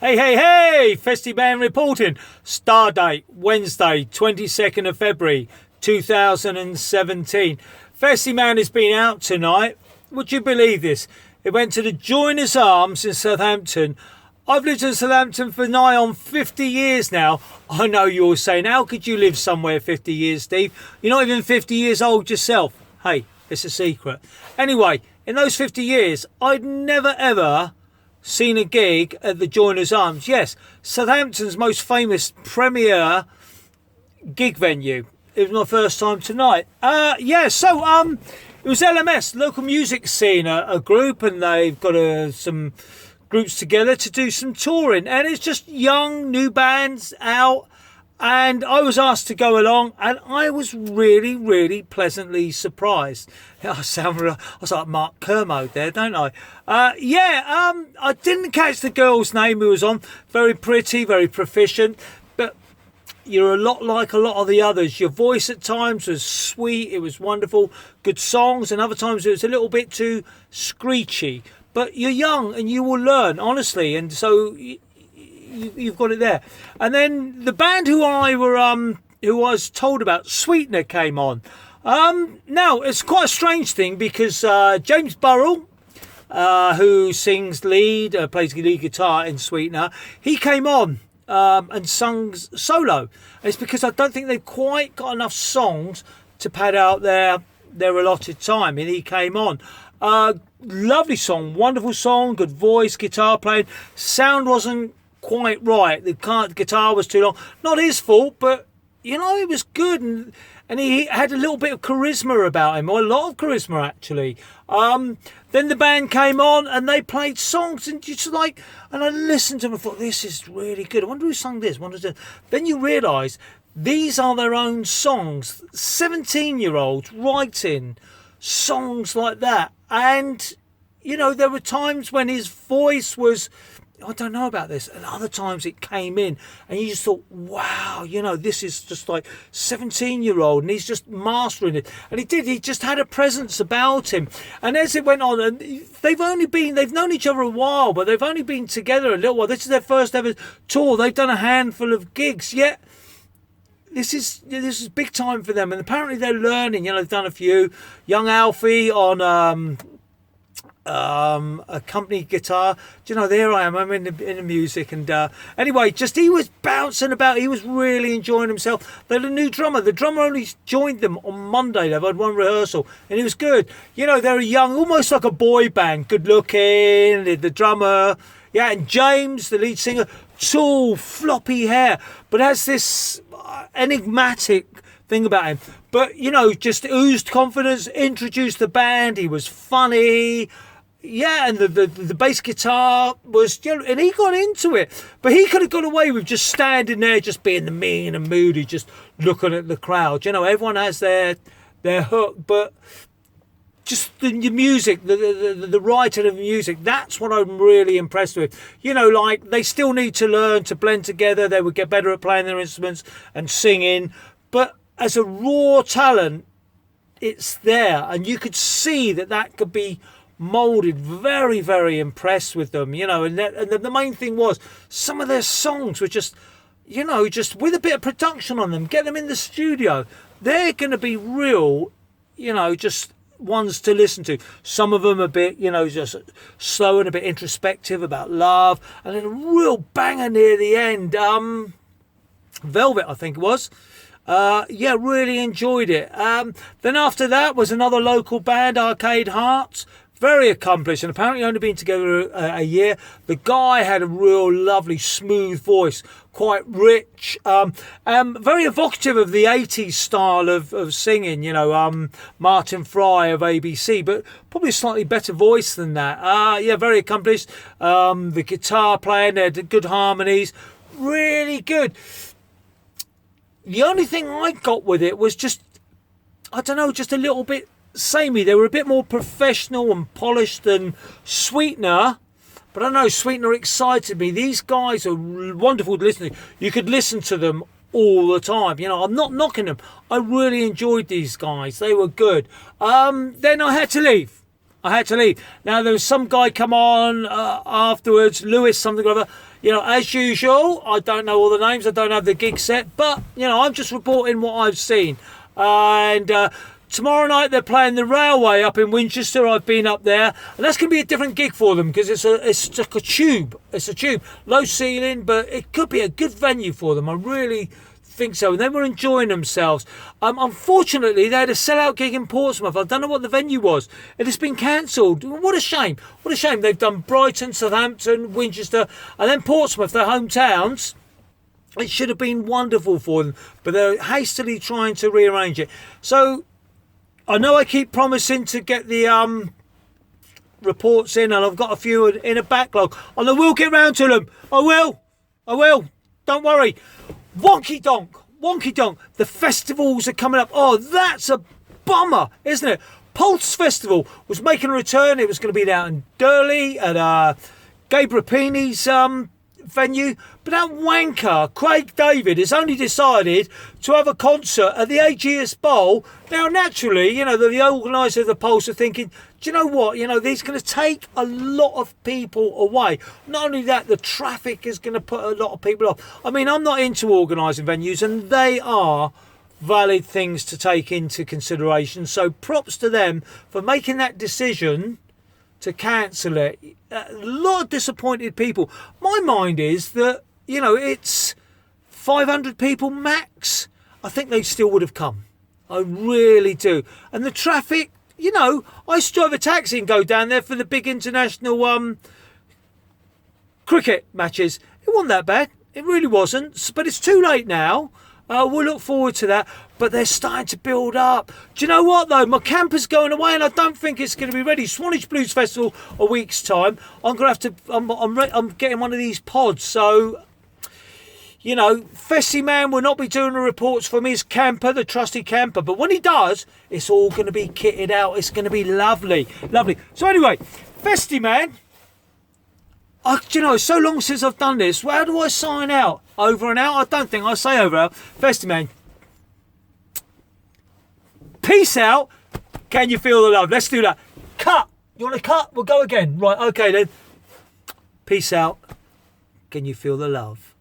Hey, hey, hey! Festie Man reporting. Stardate, Wednesday, 22nd of February, 2017. Festie Man has been out tonight. Would you believe this? It went to the Joiners Arms in Southampton. I've lived in Southampton for nigh on 50 years now. I know you're saying, how could you live somewhere 50 years, Steve? You're not even 50 years old yourself. Hey, it's a secret. Anyway, in those 50 years, I'd never ever seen a gig at the Joiners Arms. Yes, Southampton's most famous premier gig venue. It was my first time tonight. It was LMS, local music scene, a group, and they've got some groups together to do some touring, and it's just young new bands out, and I was asked to go along, and I was really pleasantly surprised. I was like Mark Kermode there, don't I? I didn't catch the girl's name who was on. Very pretty, very proficient, but you're a lot like a lot of the others. Your voice at times was sweet, it was wonderful, good songs, and other times it was a little bit too screechy. But you're young and you will learn, honestly, and so you've got it there. And then the band who I was told about, Sweetener, came on. Now it's quite a strange thing because James Burrell, who sings lead, plays lead guitar in Sweetener, he came on and sung solo. And it's because I don't think they've quite got enough songs to pad out their allotted time, and he came on. Lovely song, wonderful song, good voice, guitar playing. Sound wasn't quite right. The guitar was too long. Not his fault, but it was good, and he had a little bit of charisma about him, or a lot of charisma actually. Then the band came on and they played songs, and I listened to them and thought, this is really good. I wonder who sung this. Then you realise these are their own songs. 17-year-olds writing songs like that. And there were times when his voice was, I don't know about this, and other times it came in and you just thought, wow, this is just like 17-year-old, and he's just mastering it. And he just had a presence about him. And as it went on, and they've known each other a while, but they've only been together a little while. This is their first ever tour. They've done a handful of gigs, yet this is big time for them, and apparently they're learning. They've done a few. Young Alfie on a company guitar. There I am. I'm in the music, and anyway, he was bouncing about. He was really enjoying himself. They had a new drummer. The drummer only joined them on Monday. They've had one rehearsal, and he was good. They're young, almost like a boy band. Good looking. The drummer. Yeah, and James, the lead singer, tall, floppy hair, but has this enigmatic thing about him. But, just oozed confidence, introduced the band, he was funny. Yeah, and the bass guitar was, and he got into it. But he could have got away with just standing there, just being mean and moody, just looking at the crowd. Everyone has their hook, but just the music, the writing of the music, that's what I'm really impressed with. They still need to learn to blend together. They would get better at playing their instruments and singing. But as a raw talent, it's there. And you could see that could be moulded. Very, very impressed with them, And the main thing was some of their songs were just with a bit of production on them. Get them in the studio. They're going to be real, just ones to listen to. Some of them a bit, just slow and a bit introspective about love, and then a real banger near the end. Velvet, I think it was. Really enjoyed it. Then after that was another local band, Arcade Hearts. Very accomplished, and apparently only been together a year. The guy had a real lovely, smooth voice, quite rich, very evocative of the 80s style of singing, Martin Fry of ABC, but probably a slightly better voice than that. Very accomplished. The guitar playing, they had good harmonies, really good. The only thing I got with it was just a little bit samey. They were a bit more professional and polished than Sweetener, but I don't know, Sweetener excited me. These guys are wonderful to listen to. You could listen to them all the time. I'm not knocking them. I really enjoyed these guys. They were good. Then I had to leave. I had to leave. Now, there was some guy come on afterwards, Lewis, something or other. You know, as usual, I don't know all the names. I don't have the gig set. But, you know, I'm just reporting what I've seen. And tomorrow night they're playing the Railway up in Winchester. I've been up there. And that's going to be a different gig for them because it's like a tube. It's a tube. Low ceiling, but it could be a good venue for them. I really think so. And they were enjoying themselves. Unfortunately, they had a sellout gig in Portsmouth. I don't know what the venue was. It has been cancelled. What a shame. What a shame. They've done Brighton, Southampton, Winchester, and then Portsmouth, their hometowns. It should have been wonderful for them, but they're hastily trying to rearrange it. So I know I keep promising to get the reports in, and I've got a few in a backlog, and I will get round to them. I will. Don't worry. Wonky donk. The festivals are coming up. Oh, that's a bummer, isn't it? Pulse Festival was making a return. It was going to be down in Durley at Gabe Rapini's venue. But that wanker, Craig David, has only decided to have a concert at the AGS Bowl. Now, naturally, you know, the organiser of the Pulse are thinking, do you know what? You know, these going to take a lot of people away. Not only that, the traffic is going to put a lot of people off. I mean, I'm not into organising venues, and they are valid things to take into consideration. So props to them for making that decision to cancel it. A lot of disappointed people. My mind is that, you know, it's 500 people max. I think they still would have come. I really do. And the traffic, you know, I used to drive a taxi and go down there for the big international cricket matches. It wasn't that bad. It really wasn't. But it's too late now. We'll look forward to that. But they're starting to build up. Do you know what, though? My camper's going away and I don't think it's going to be ready. Swanage Blues Festival a week's time. I'm going to have to... I'm getting one of these pods. So, you know, Festie Man will not be doing the reports from his camper, the trusty camper. But when he does, it's all going to be kitted out. It's going to be lovely. Lovely. So anyway, Festie Man... do you know, so long since I've done this. How do I sign out? Over and out? I don't think I say over and out. Festie Man. Peace out. Can you feel the love? Let's do that. Cut. You want to cut? We'll go again. Right, okay then. Peace out. Can you feel the love?